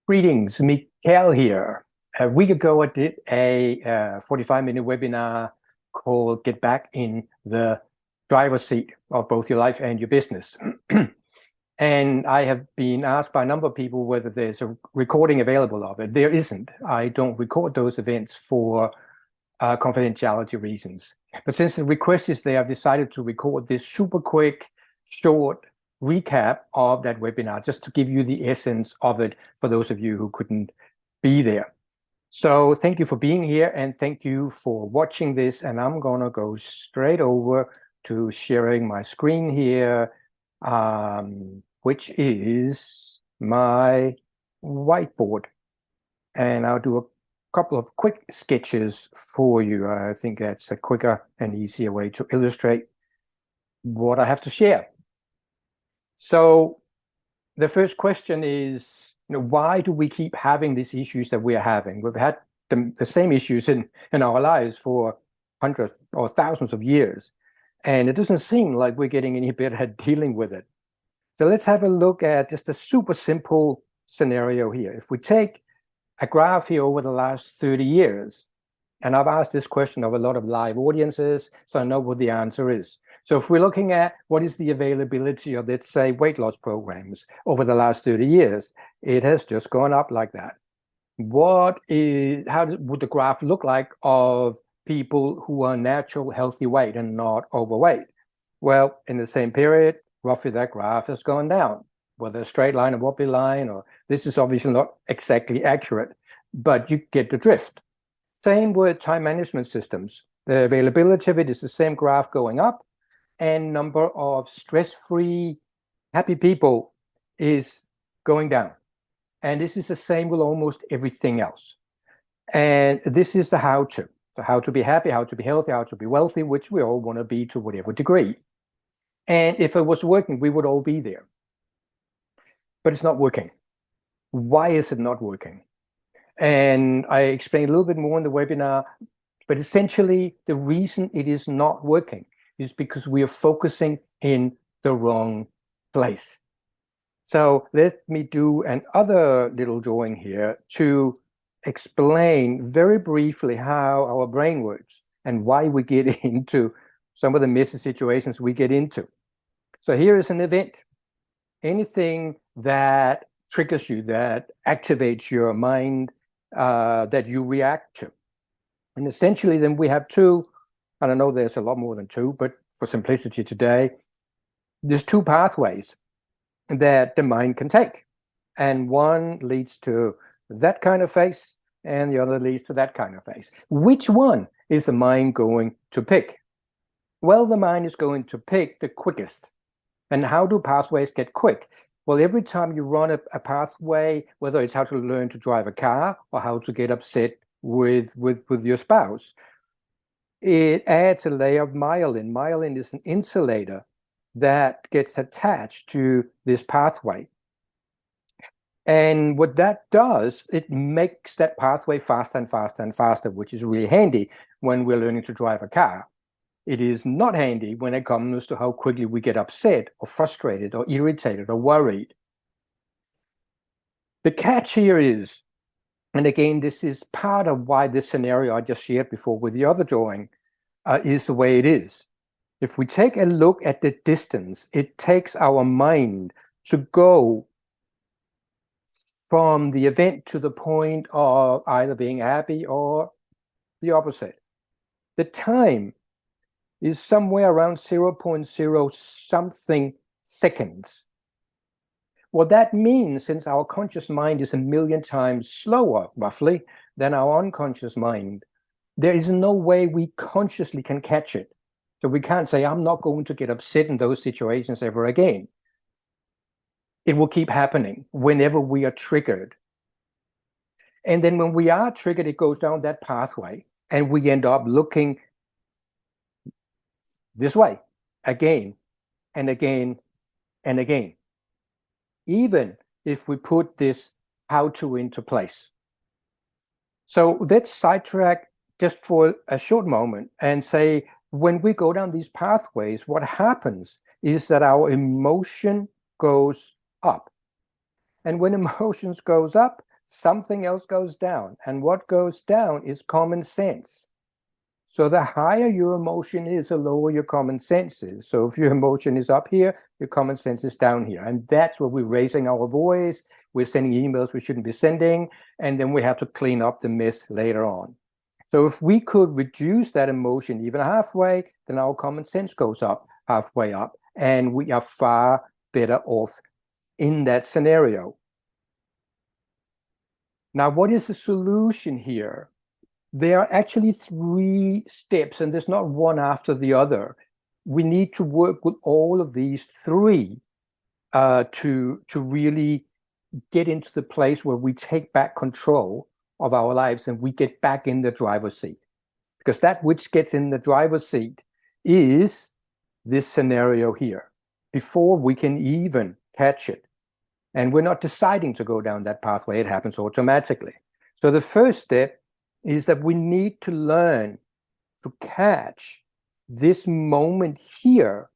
Greetings, Mikael here. A week ago, I did a 45-minute webinar called Get Back in the Driver's Seat of Both Your Life and Your Business. And I have been asked by a number of people whether there's a recording available of it. There isn't. I don't record those events for confidentiality reasons. But since the request is there, I've decided to record this super quick, short recap of that webinar, just to give you the essence of it for those of you who couldn't be there. So thank you for being here and thank you for watching this. And I'm gonna go straight over to sharing my screen here, which is my whiteboard. And I'll do a couple of quick sketches for you. I think that's a quicker and easier way to illustrate what I have to share. So the first question is, why do we keep having these issues that we are having? We've had the same issues in our lives for hundreds or thousands of years, and it doesn't seem like we're getting any better at dealing with it. So let's have a look at just a super simple scenario here. If we take a graph here over the last 30 years, and I've asked this question of a lot of live audiences, so I know what the answer is. So if we're looking at what is the availability of, let's say, weight loss programs over the last 30 years, it has just gone up like that. How would the graph look like of people who are natural healthy weight and not overweight? Well, in the same period, roughly that graph has gone down, whether a straight line or wobbly line, or this is obviously not exactly accurate, but you get the drift. Same with time management systems. The availability of it is the same graph going up, and number of stress-free, happy people is going down. And this is the same with almost everything else. And this is the how-to. So how to be happy, how to be healthy, how to be wealthy, which we all want to be to whatever degree. And if it was working, we would all be there. But it's not working. Why is it not working? And I explained a little bit more in the webinar, but essentially the reason it is not working is because we are focusing in the wrong place. So let me do another little drawing here to explain very briefly how our brain works and why we get into some of the messy situations we get into. So here is an event. Anything that triggers you, that activates your mind, that you react to. And essentially then we have two, I don't know, there's a lot more than two, but for simplicity today, there's two pathways that the mind can take. And one leads to that kind of face, and the other leads to that kind of face. Which one is the mind going to pick? Well, the mind is going to pick the quickest. And how do pathways get quick? Well, every time you run a pathway, whether it's how to learn to drive a car or how to get upset with your spouse, it adds a layer of myelin. Myelin is an insulator that gets attached to this pathway. And what that does, it makes that pathway faster and faster and faster, which is really handy when we're learning to drive a car. It is not handy when it comes to how quickly we get upset or frustrated or irritated or worried. The catch here is, and again, this is part of why this scenario I just shared before with the other drawing is the way it is. If we take a look at the distance it takes our mind to go from the event to the point of either being happy or the opposite, the time is somewhere around 0.0 something seconds. What that means, since our conscious mind is 1,000,000 times slower, roughly, than our unconscious mind, there is no way we consciously can catch it. So we can't say, I'm not going to get upset in those situations ever again. It will keep happening whenever we are triggered. And then when we are triggered, it goes down that pathway, and we end up looking this way again and again and again, even if we put this how-to into place. So let's sidetrack just for a short moment and say, when we go down these pathways, what happens is that our emotion goes up. And when emotions goes up, something else goes down. And what goes down is common sense. So the higher your emotion is, the lower your common sense is. So if your emotion is up here, your common sense is down here. And that's where we're raising our voice. We're sending emails we shouldn't be sending. And then we have to clean up the mess later on. So if we could reduce that emotion even halfway, then our common sense goes up halfway up. And we are far better off in that scenario. Now, what is the solution here? There are actually 3 steps, and there's not one after the other. We need to work with all of these 3 to really get into the place where we take back control of our lives and we get back in the driver's seat. Because that which gets in the driver's seat is this scenario here, before we can even catch it. And we're not deciding to go down that pathway, it happens automatically. So the first step is that we need to learn to catch this moment here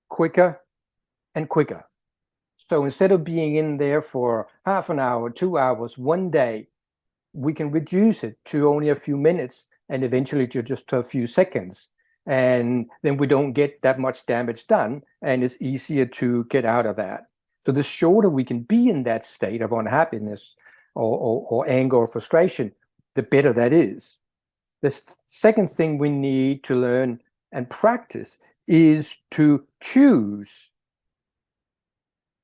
quicker and quicker. So instead of being in there for half an hour, 2 hours, 1 day, we can reduce it to only a few minutes and eventually to just a few seconds. And then we don't get that much damage done, and it's easier to get out of that. So the shorter we can be in that state of unhappiness or anger or frustration, the better that is. The second thing we need to learn and practice is to choose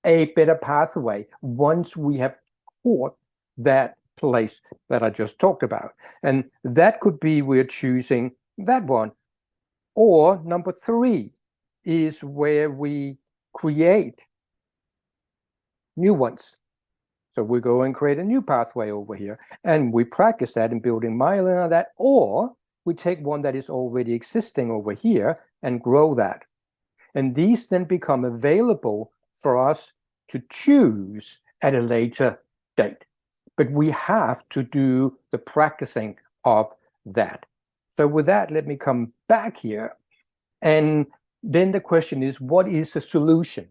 a better pathway once we have caught that place that I just talked about. And that could be we're choosing that one. Or number 3 is where we create new ones. So we go and create a new pathway over here, and we practice that in building myelin on that, or we take one that is already existing over here and grow that. And these then become available for us to choose at a later date. But we have to do the practicing of that. So with that, let me come back here. And then the question is, what is the solution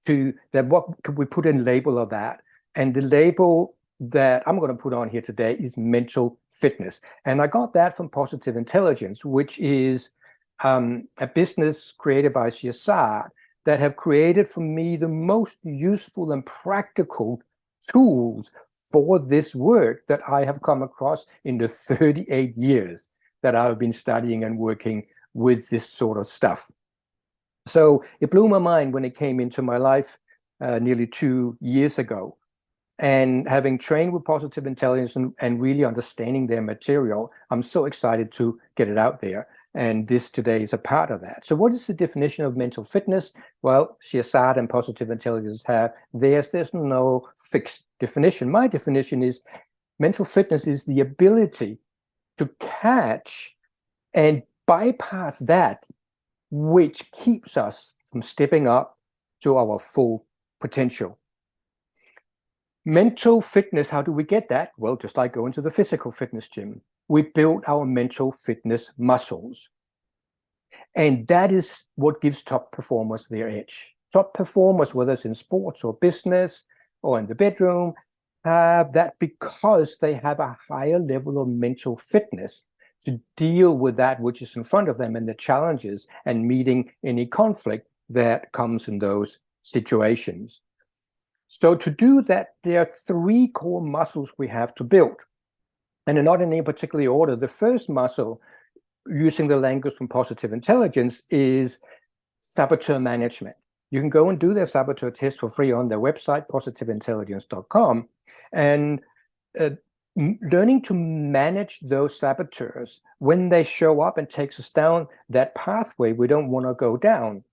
to that? What could we put in label of that? And the label that I'm going to put on here today is mental fitness. And I got that from Positive Intelligence, which is a business created by Shirzad that have created for me the most useful and practical tools for this work that I have come across in the 38 years that I've been studying and working with this sort of stuff. So it blew my mind when it came into my life nearly 2 years ago. And having trained with Positive Intelligence and really understanding their material, I'm so excited to get it out there. And this today is a part of that. So what is the definition of mental fitness? Well, Shirzad and Positive Intelligence have theirs. There's no fixed definition. My definition is mental fitness is the ability to catch and bypass that which keeps us from stepping up to our full potential. Mental fitness, how do we get that? Well, just like going to the physical fitness gym, we build our mental fitness muscles. And that is what gives top performers their edge. Top performers, whether it's in sports or business or in the bedroom, have that because they have a higher level of mental fitness to deal with that which is in front of them and the challenges and meeting any conflict that comes in those situations. So to do that, there are 3 core muscles we have to build. And they're not in any particular order. The first muscle, using the language from Positive Intelligence, is saboteur management. You can go and do their saboteur test for free on their website, positiveintelligence.com. And learning to manage those saboteurs when they show up and takes us down that pathway we don't want to go down.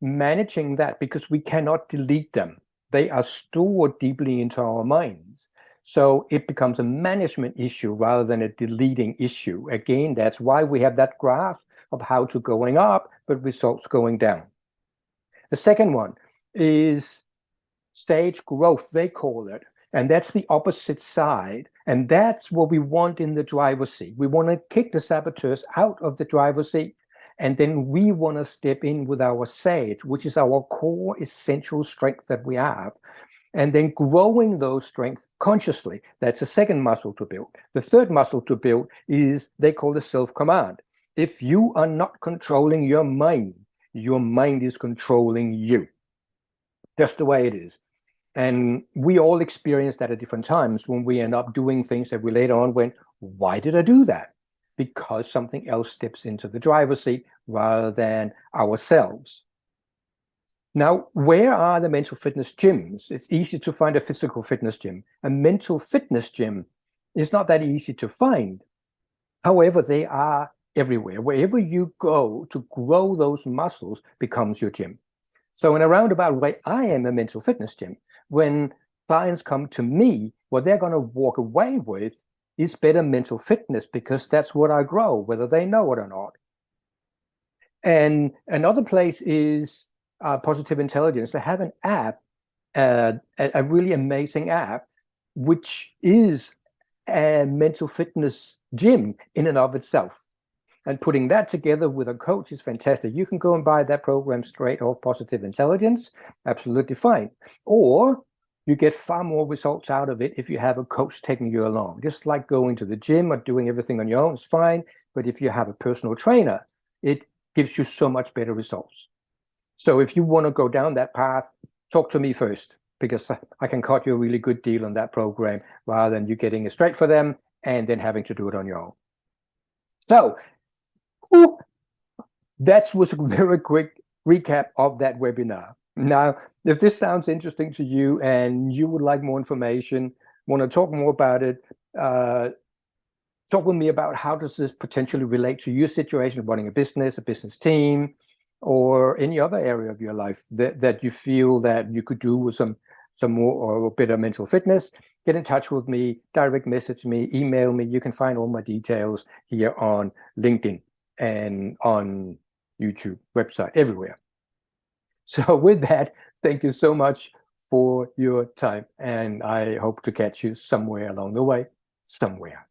Managing that, because we cannot delete them. They are stored deeply into our minds. So it becomes a management issue rather than a deleting issue. Again, that's why we have that graph of how to going up, but results going down. The second one is sage growth, they call it. And that's the opposite side. And that's what we want in the driver's seat. We want to kick the saboteurs out of the driver's seat. And then we want to step in with our sage, which is our core essential strength that we have. and then growing those strengths consciously. That's the second muscle to build. The third muscle to build is they call the self-command. If you are not controlling your mind is controlling you. Just the way it is. And we all experience that at different times when we end up doing things that we later on went, why did I do that? Because something else steps into the driver's seat rather than ourselves. Now, where are the mental fitness gyms? It's easy to find a physical fitness gym. A mental fitness gym is not that easy to find. However, they are everywhere. Wherever you go to grow those muscles becomes your gym. So in a roundabout way, I am a mental fitness gym. When clients come to me, what they're going to walk away with is better mental fitness, because that's what I grow, whether they know it or not. And another place is Positive Intelligence. They have an app, a really amazing app, which is a mental fitness gym in and of itself. And putting that together with a coach is fantastic. You can go and buy that program straight off Positive Intelligence, absolutely fine. Or you get far more results out of it if you have a coach taking you along. Just like going to the gym or doing everything on your own is fine. But if you have a personal trainer, it gives you so much better results. So if you want to go down that path, talk to me first, because I can cut you a really good deal on that program rather than you getting it straight for them and then having to do it on your own. So that was a very quick recap of that webinar. Now, if this sounds interesting to you and you would like more information, want to talk more about it, talk with me about how does this potentially relate to your situation, running a business team, or any other area of your life that you feel that you could do with some more or better mental fitness. Get in touch with me, direct message me, email me. You can find all my details here on LinkedIn and on YouTube, website, everywhere. So with that, thank you so much for your time, and I hope to catch you somewhere along the way, somewhere.